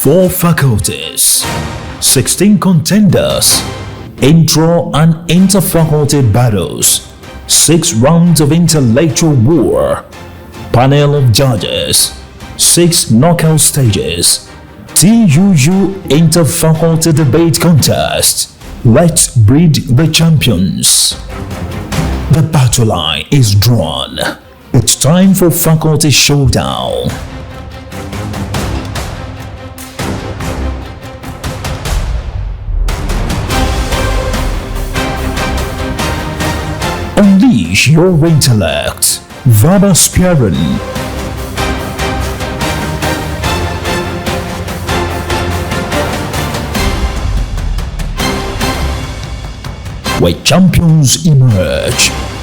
4 faculties, 16 contenders, intro and inter-faculty battles, 6 rounds of intellectual war, panel of judges, 6 knockout stages, TUU inter-faculty debate contest. Let's breed the champions. The battle line is drawn. It's time for faculty showdown. Unleash your intellect. Verbal sparring. Where champions emerge.